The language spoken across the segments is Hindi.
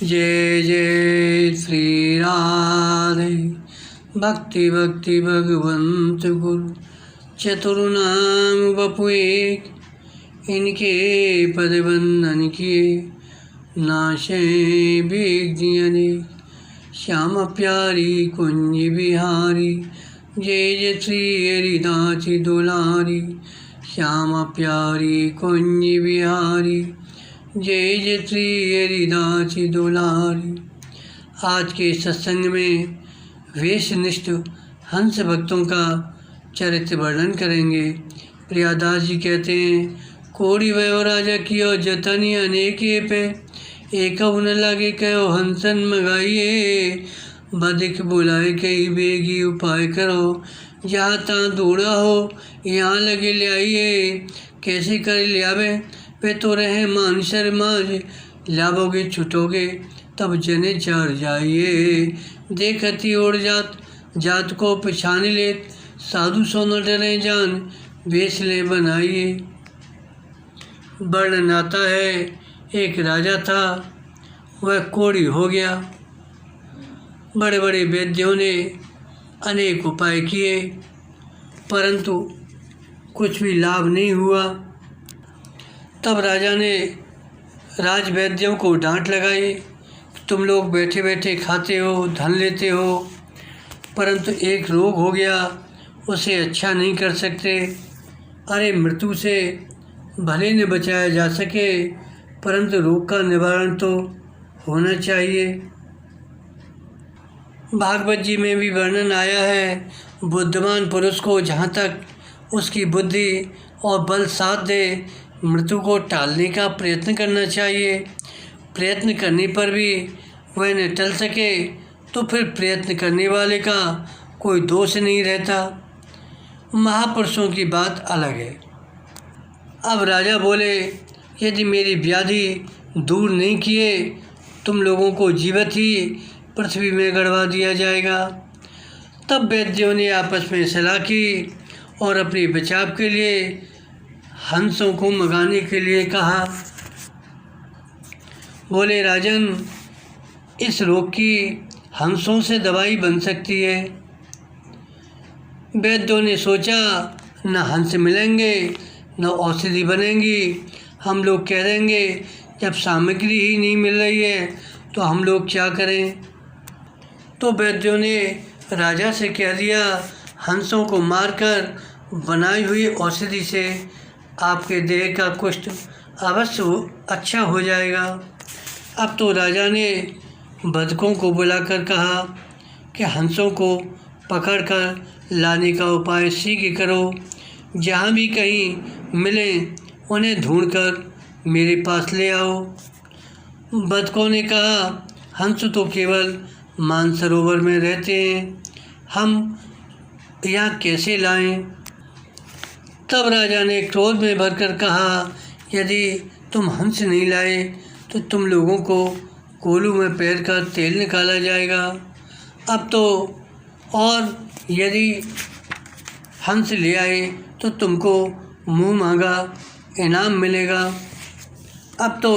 जय जय श्री राधे। भक्ति भक्ति भगवंत गुरु चतुर्नाम वपु एक, इनके पद बंदन किए नाशे विघ्न अनेक। श्याम प्यारी कुंज बिहारी, जय जय श्री हरिदास दुलारी। श्याम प्यारी कुंज बिहारी, जय जय श्री हरिदास दुलारी। आज के सत्संग में वेशनिष्ठ हंस भक्तों का चरित्र वर्णन करेंगे। प्रियादास जी कहते हैं, कोड़ी वयो राजा कियो जतन अनेके पे, एक न लागे कहो हंसन मगाइए। बदिक बुलाए कई बेगी उपाय करो, जहाँ तहाँ दौड़ा हो यहाँ लगे ले आइए। कैसे कर ले आवे वे तो रहे मानसर माज, लाभोगे छुटोगे तब जने चढ़ जाइए। देखती ओढ़ जात जात को पहचान ले, साधु सो न डरे जान बेच ले बनाइए। वर्णन आता है, एक राजा था, वह कोढ़ी हो गया। बड़े बड़े वैद्यों ने अनेक उपाय किए परंतु कुछ भी लाभ नहीं हुआ। तब राजा ने राजवैद्यों को डांट लगाई, तुम लोग बैठे बैठे खाते हो, धन लेते हो, परंतु एक रोग हो गया, उसे अच्छा नहीं कर सकते। अरे मृत्यु से भले न बचाया जा सके परंतु रोग का निवारण तो होना चाहिए। भागवत जी में भी वर्णन आया है, बुद्धिमान पुरुष को जहाँ तक उसकी बुद्धि और बल साथ दे मृत्यु को टालने का प्रयत्न करना चाहिए। प्रयत्न करने पर भी वह न टल सके तो फिर प्रयत्न करने वाले का कोई दोष नहीं रहता। महापुरुषों की बात अलग है। अब राजा बोले, यदि मेरी व्याधि दूर नहीं किए तुम लोगों को जीवित ही पृथ्वी में गड़वा दिया जाएगा। तब वैद्यों ने आपस में सलाह की और अपने बचाव के लिए हंसों को मंगाने के लिए कहा। बोले, राजन, इस रोग की हंसों से दवाई बन सकती है। वैद्यों ने सोचा, न हंस मिलेंगे न औषधि बनेंगी। हम लोग कह देंगे जब सामग्री ही नहीं मिल रही है तो हम लोग क्या करें। तो वैद्यों ने राजा से कह दिया, हंसों को मारकर बनाई हुई औषधि से आपके देह का कुष्ठ अवश्य अच्छा हो जाएगा। अब तो राजा ने बदकों को बुलाकर कहा कि हंसों को पकड़कर लाने का उपाय शीघ्र करो। जहाँ भी कहीं मिले उन्हें ढूंढकर मेरे पास ले आओ। बदकों ने कहा, हंस तो केवल मानसरोवर में रहते हैं, हम यहाँ कैसे लाएं। तब राजा ने क्रोध में भरकर कहा, यदि तुम हंस नहीं लाए तो तुम लोगों को कोलू में पैर कर तेल निकाला जाएगा। अब तो और यदि हंस ले आए तो तुमको मुंह मांगा इनाम मिलेगा। अब तो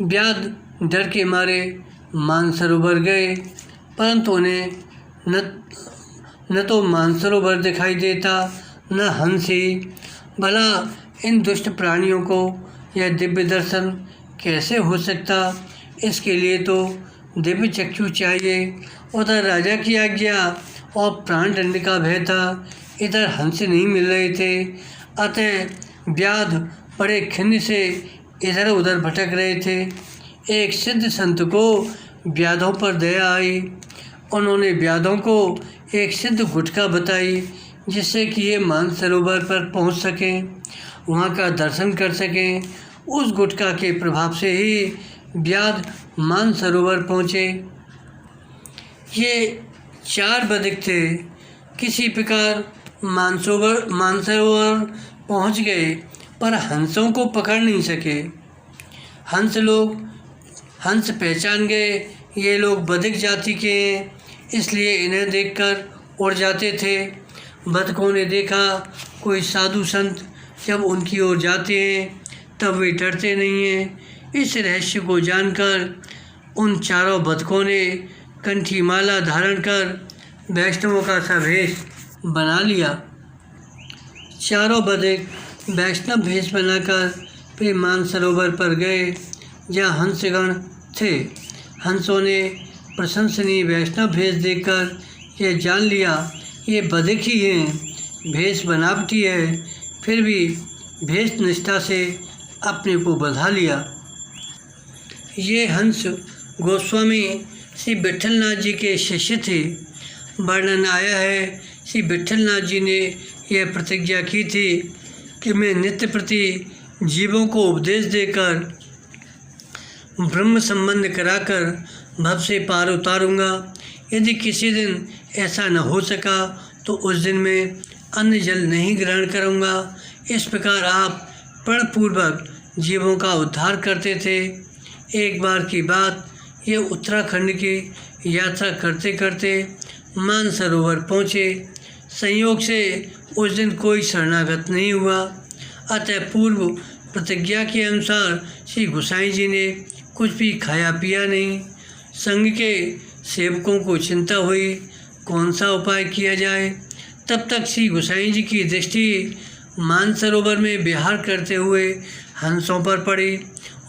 व्याध डर के मारे मानसरोवर गए परंतु उन्हें न तो मानसरोवर दिखाई देता न हंस ही। भला इन दुष्ट प्राणियों को यह दिव्य दर्शन कैसे हो सकता। इसके लिए तो दिव्य चक्षु चाहिए। उधर राजा की आज्ञा और प्राण दंड का भय था, इधर हंस नहीं मिल रहे थे। अतः व्याध बड़े खिन्न से इधर उधर भटक रहे थे। एक सिद्ध संत को व्याधों पर दया आई। उन्होंने व्याधों को एक सिद्ध गुटका बताई जिससे कि ये मानसरोवर पर पहुंच सकें, वहां का दर्शन कर सकें। उस गुटका के प्रभाव से ही व्याध मानसरोवर पहुँचे। ये 4 बदिक थे, किसी प्रकार मानसरोवर पहुँच गए पर हंसों को पकड़ नहीं सके। हंस पहचान गए ये लोग बदिक जाति के हैं, इसलिए इन्हें देखकर उड़ जाते थे। बदकों ने देखा कोई साधु संत जब उनकी ओर जाते हैं तब वे डरते नहीं हैं। इस रहस्य को जानकर उन चारों बतखों ने कंठी माला धारण कर वैष्णवों का सा भेष बना लिया। चारों बतख वैष्णव भेष बनाकर फिर मानसरोवर पर गए, जहाँ हंसगण थे। हंसों ने प्रशंसनीय वैष्णव भेष देखकर यह जान लिया ये बतख ही हैं, भेष बनावटी है, फिर भी भेष निष्ठा से अपने को बधा लिया। ये हंस गोस्वामी श्री विट्ठलनाथ जी के शिष्य थे। वर्णन आया है श्री विट्ठलनाथ जी ने यह प्रतिज्ञा की थी कि मैं नित्य प्रति जीवों को उपदेश देकर ब्रह्म संबंध कराकर भव से पार उतारूंगा। यदि किसी दिन ऐसा न हो सका तो उस दिन मैं अन्न जल नहीं ग्रहण करूंगा। इस प्रकार आप प्रणपूर्वक जीवों का उद्धार करते थे। एक बार की बात, ये उत्तराखंड की यात्रा करते करते मानसरोवर पहुँचे। संयोग से उस दिन कोई शरणागत नहीं हुआ, अतः पूर्व प्रतिज्ञा के अनुसार श्री गोसाई जी ने कुछ भी खाया पिया नहीं। संघ के सेवकों को चिंता हुई कौन सा उपाय किया जाए। तब तक श्री गोसाई जी की दृष्टि मानसरोवर में विहार करते हुए हंसों पर पड़ी।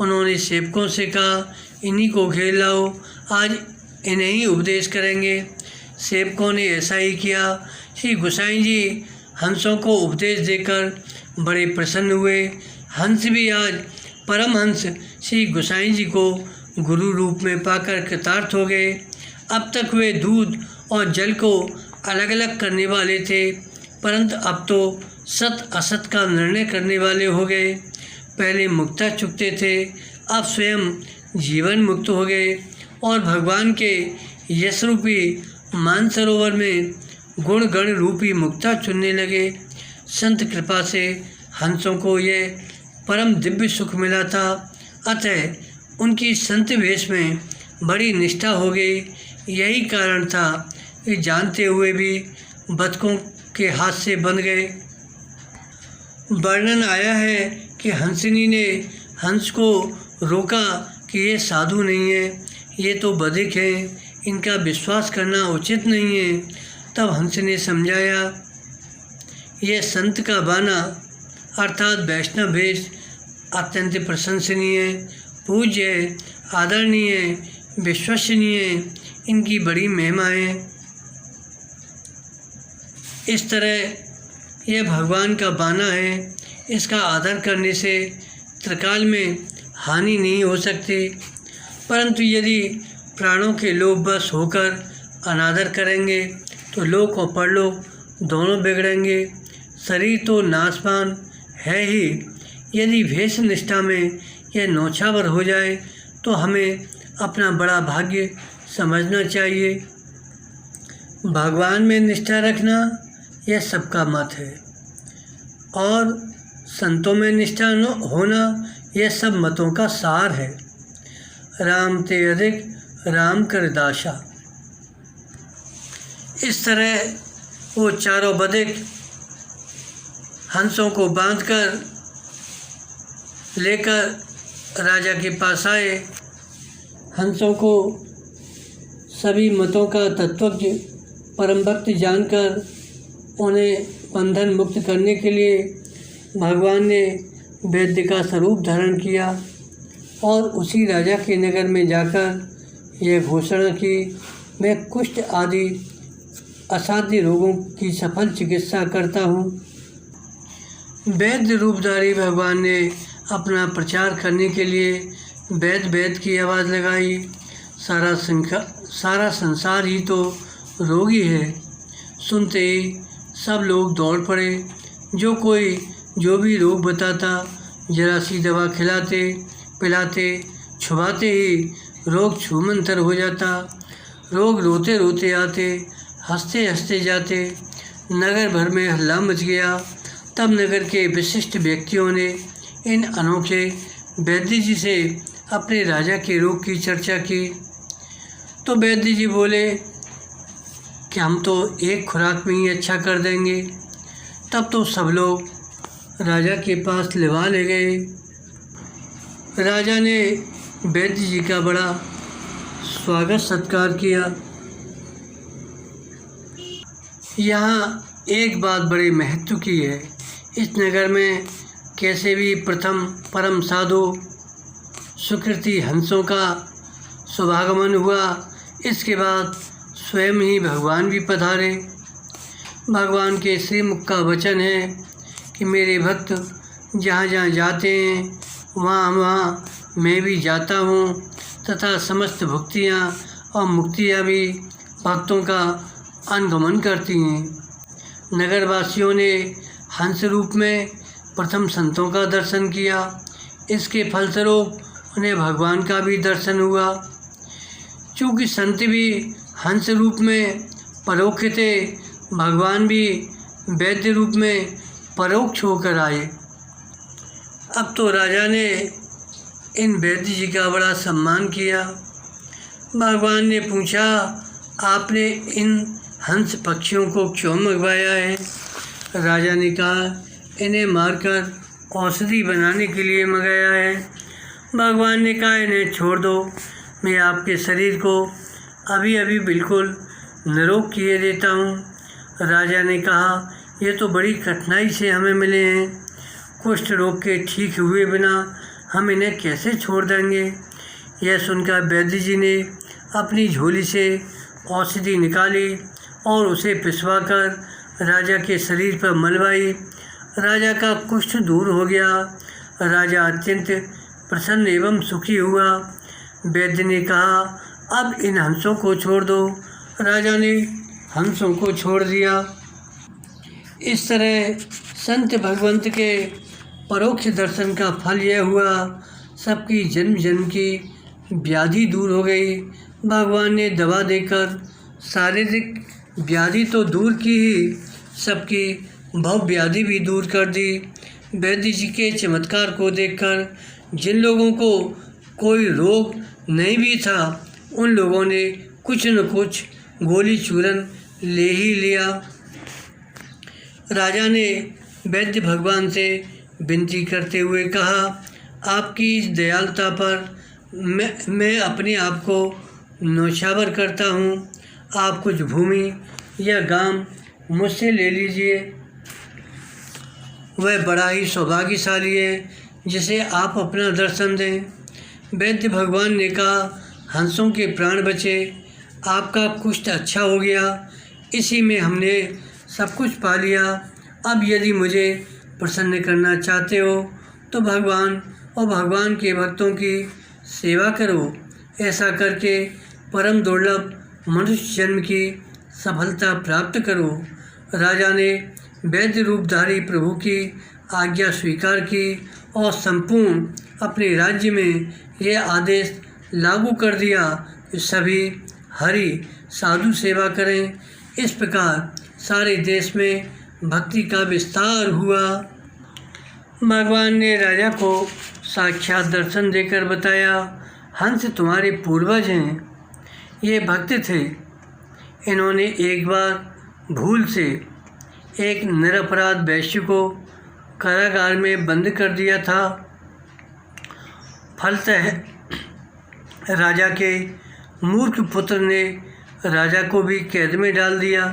उन्होंने सेवकों से कहा, इन्हीं को घेर लाओ, आज इन्हें ही उपदेश करेंगे। सेवकों ने ऐसा ही किया। श्री गोसाई जी हंसों को उपदेश देकर बड़े प्रसन्न हुए। हंस भी आज परमहंस श्री गोसाई जी को गुरु रूप में पाकर कृतार्थ हो गए। अब तक वे दूध और जल को अलग अलग करने वाले थे, परंतु अब तो सत असत का निर्णय करने वाले हो गए। पहले मुक्ता चुकते थे, अब स्वयं जीवन मुक्त हो गए और भगवान के यश रूपी मानसरोवर में गुण गण रूपी मुक्ता चुनने लगे। संत कृपा से हंसों को यह परम दिव्य सुख मिला था, अतः उनकी संत वेश में बड़ी निष्ठा हो गई। यही कारण था कि जानते हुए भी बतखों के हाथ से बंध गए। वर्णन आया है कि हंसिनी ने हंस को रोका कि ये साधु नहीं है, ये तो बधिक हैं, इनका विश्वास करना उचित नहीं है। तब हंस ने समझाया, यह संत का बाना अर्थात वैष्णव भेष अत्यंत प्रशंसनीय, पूज्य, आदरणीय, विश्वसनीय, इनकी बड़ी महिमा है। इस तरह यह भगवान का बाना है, इसका आदर करने से त्रिकाल में हानि नहीं हो सकती। परंतु यदि प्राणों के लोभ बस होकर अनादर करेंगे तो लोक और परलोक दोनों बिगड़ेंगे। शरीर तो नाशवान है ही, यदि भेष निष्ठा में यह नौछावर हो जाए तो हमें अपना बड़ा भाग्य समझना चाहिए। भगवान में निष्ठा रखना यह सबका मत है और संतों में निष्ठा होना यह सब मतों का सार है। राम ते अधिक राम कर दासा। इस तरह वो चारों बतख हंसों को बांधकर लेकर राजा के पास आए। हंसों को सभी मतों का तत्वज्ञ परम भक्त जानकर उन्हें बंधन मुक्त करने के लिए भगवान ने वैद्य का स्वरूप धारण किया और उसी राजा के नगर में जाकर यह घोषणा की, मैं कुष्ठ आदि असाध्य रोगों की सफल चिकित्सा करता हूँ। वैद्य रूपधारी भगवान ने अपना प्रचार करने के लिए वैद्य वैद्य की आवाज़ लगाई। सारा संसार ही तो रोगी है। सुनते ही सब लोग दौड़ पड़े। जो कोई जो भी रोग बताता, जरा सी दवा खिलाते पिलाते छुबाते ही रोग छूमंतर हो जाता। रोग रोते रोते आते, हंसते हंसते जाते। नगर भर में हल्ला मच गया। तब नगर के विशिष्ट व्यक्तियों ने इन अनोखे वैद्य जी से अपने राजा के रोग की चर्चा की। तो वैद्य जी बोले कि हम तो एक खुराक में ही अच्छा कर देंगे। तब तो सब लोग राजा के पास लिवा ले गए। राजा ने वैद्य जी का बड़ा स्वागत सत्कार किया। यहाँ एक बात बड़े महत्व की है। इस नगर में कैसे भी प्रथम परम साधु सुकृति हंसों का शुभागमन हुआ। इसके बाद स्वयं ही भगवान भी पधारे। भगवान के श्रीमुख का वचन है कि मेरे भक्त जहाँ जहाँ जाते हैं वहाँ वहाँ मैं भी जाता हूँ तथा समस्त भुक्तियाँ और मुक्तियाँ भी भक्तों का अनुगमन करती हैं। नगरवासियों ने हंस रूप में प्रथम संतों का दर्शन किया। इसके फलस्वरूप उन्हें भगवान का भी दर्शन हुआ। चूँकि संत भी हंस रूप में परोक्ष थे, भगवान भी वैद्य रूप में परोक्ष होकर आए। अब तो राजा ने इन वैद्य जी का बड़ा सम्मान किया। भगवान ने पूछा, आपने इन हंस पक्षियों को क्यों मंगवाया है? राजा ने कहा, इन्हें मारकर औषधि बनाने के लिए मंगाया है। भगवान ने कहा, इन्हें छोड़ दो, मैं आपके शरीर को अभी अभी बिल्कुल निरोग किए देता हूँ। राजा ने कहा, ये तो बड़ी कठिनाई से हमें मिले हैं। कुष्ठ रोग के ठीक हुए बिना हम इन्हें कैसे छोड़ देंगे? यह सुनकर वैद्य जी ने अपनी झोली से औषधि निकाली और उसे पिसवाकर राजा के शरीर पर मलवाई। राजा का कुष्ठ दूर हो गया। राजा अत्यंत प्रसन्न एवं सुखी हुआ। वैद्य ने कहा, अब इन हंसों को छोड़ दो। राजा ने हंसों को छोड़ दिया। इस तरह संत भगवंत के परोक्ष दर्शन का फल यह हुआ, सबकी जन्म जन्म की व्याधि दूर हो गई। भगवान ने दवा देकर शारीरिक व्याधि तो दूर की ही, सबकी भव व्याधि भी दूर कर दी। वैद्य जी के चमत्कार को देखकर जिन लोगों को कोई रोग नहीं भी था, उन लोगों ने कुछ न कुछ गोली चूरन ले ही लिया। राजा ने वैद्य भगवान से विनती करते हुए कहा, आपकी इस दयालुता पर मैं अपने आप को न्योछावर करता हूँ। आप कुछ भूमि या गांव मुझसे ले लीजिए। वह बड़ा ही सौभाग्यशाली है जिसे आप अपना दर्शन दें। वैद्य भगवान ने कहा, हंसों के प्राण बचे, आपका कुष्ठ अच्छा हो गया, इसी में हमने सब कुछ पा लिया। अब यदि मुझे प्रसन्न करना चाहते हो तो भगवान और भगवान के भक्तों की सेवा करो। ऐसा करके परम दुर्लभ मनुष्य जन्म की सफलता प्राप्त करो। राजा ने वैद्य रूपधारी प्रभु की आज्ञा स्वीकार की और संपूर्ण अपने राज्य में यह आदेश लागू कर दिया कि सभी हरि साधु सेवा करें। इस प्रकार सारे देश में भक्ति का विस्तार हुआ। भगवान ने राजा को साक्षात दर्शन देकर बताया, हंस तुम्हारे पूर्वज हैं, ये भक्त थे। इन्होंने एक बार भूल से एक निरपराध वैश्य को कारागार में बंद कर दिया था। फलतः राजा के मूर्ख पुत्र ने राजा को भी कैद में डाल दिया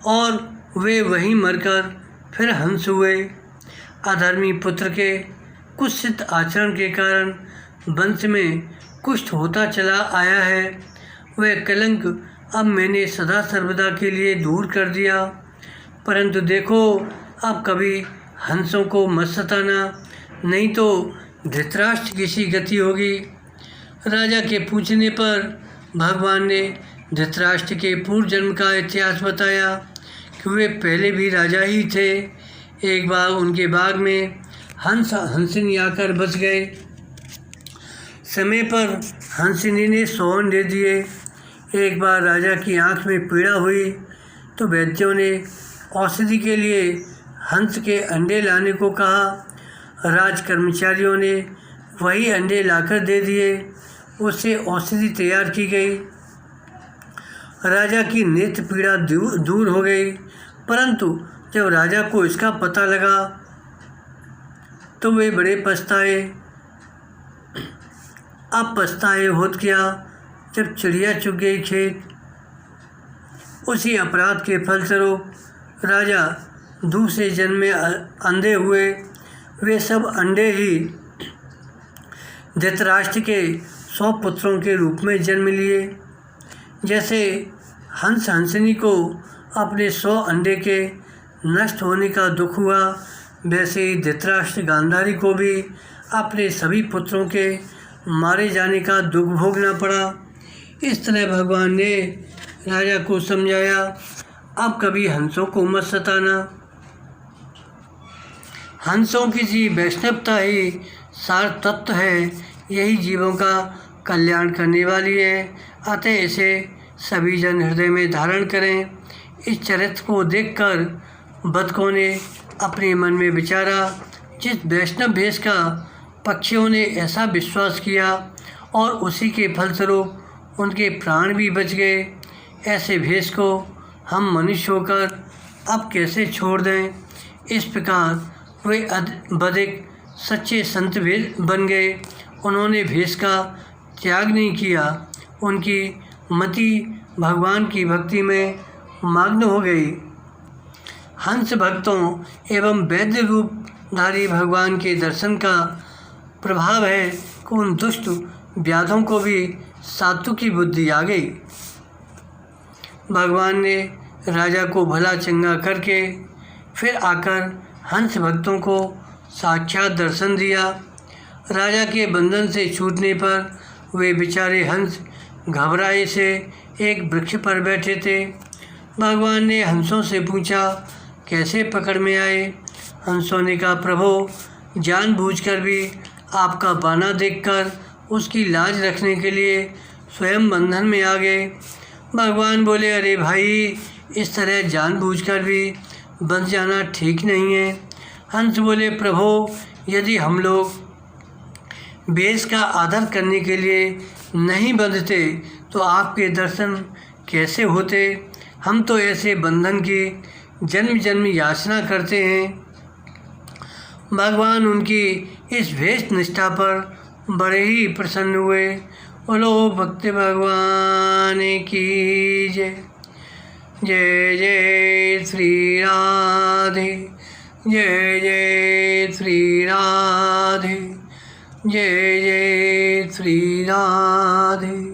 और वे वहीं मरकर फिर हंस हुए। अधर्मी पुत्र के कुत्सित आचरण के कारण वंश में कुष्ठ होता चला आया है। वह कलंक अब मैंने सदा सर्वदा के लिए दूर कर दिया। परंतु देखो, अब कभी हंसों को मत सताना, नहीं तो धृतराष्ट्र की सी गति होगी। राजा के पूछने पर भगवान ने धृतराष्ट्र के पूर्व जन्म का इतिहास बताया कि वे पहले भी राजा ही थे। एक बार उनके बाग में हंसिनी आकर बस गए। समय पर हंसिनी ने सोहन दे दिए। एक बार राजा की आंख में पीड़ा हुई तो वैद्यों ने औषधि के लिए हंस के अंडे लाने को कहा। राज कर्मचारियों ने वही अंडे लाकर दे दिए। उससे औषधि तैयार की गई। राजा की नेत्र पीड़ा दूर हो गई। परंतु जब राजा को इसका पता लगा तो वे बड़े पछताए। अब पछताए होत क्या जब चिड़िया चुग गई खेत। उसी अपराध के फलस्वरूप राजा दूसरे जन्म में अंधे हुए। वे सब अंडे ही धृतराष्ट्र के 100 पुत्रों के रूप में जन्म लिए। जैसे हंस हंसनी को अपने 100 अंडे के नष्ट होने का दुख हुआ, वैसे ही धृतराष्ट्र गांधारी को भी अपने सभी पुत्रों के मारे जाने का दुख भोगना पड़ा। इस तरह भगवान ने राजा को समझाया, अब कभी हंसों को मत सताना। हंसों की सी वैष्णवता ही सार तत्व है, यही जीवों का कल्याण करने वाली है। अतः इसे सभी जन हृदय में धारण करें। इस चरित्र को देखकर बतखों ने अपने मन में विचारा, जिस वैष्णव भेष का पक्षियों ने ऐसा विश्वास किया और उसी के फलस्वरूप उनके प्राण भी बच गए, ऐसे भेष को हम मनुष्य होकर अब कैसे छोड़ दें। इस प्रकार वे अधिक सच्चे संत बन गए। उन्होंने भेष का त्याग नहीं किया, उनकी मति भगवान की भक्ति में मग्न हो गई। हंस भक्तों एवं वैद्य रूपधारी भगवान के दर्शन का प्रभाव है कि उन दुष्ट व्याधों को भी सात्विक की बुद्धि आ गई। भगवान ने राजा को भला चंगा करके फिर आकर हंस भक्तों को साक्षात दर्शन दिया। राजा के बंधन से छूटने पर वे बेचारे हंस घबराए से एक वृक्ष पर बैठे थे। भगवान ने हंसों से पूछा, कैसे पकड़ में आए। हंसों ने कहा, प्रभु जानबूझकर भी आपका बाना देखकर उसकी लाज रखने के लिए स्वयं बंधन में आ गए। भगवान बोले, अरे भाई, इस तरह जानबूझकर भी बंध जाना ठीक नहीं है। हंस बोले, प्रभु यदि हम लोग वेश का आदर करने के लिए नहीं बंधते तो आपके दर्शन कैसे होते। हम तो ऐसे बंधन की जन्म जन्म याचना करते हैं। भगवान उनकी इस वेश निष्ठा पर बड़े ही प्रसन्न हुए। बोलो भक्ति भगवान की जय। जय जय श्री राधे, जय जय श्री राधे, जय जय श्री राधे।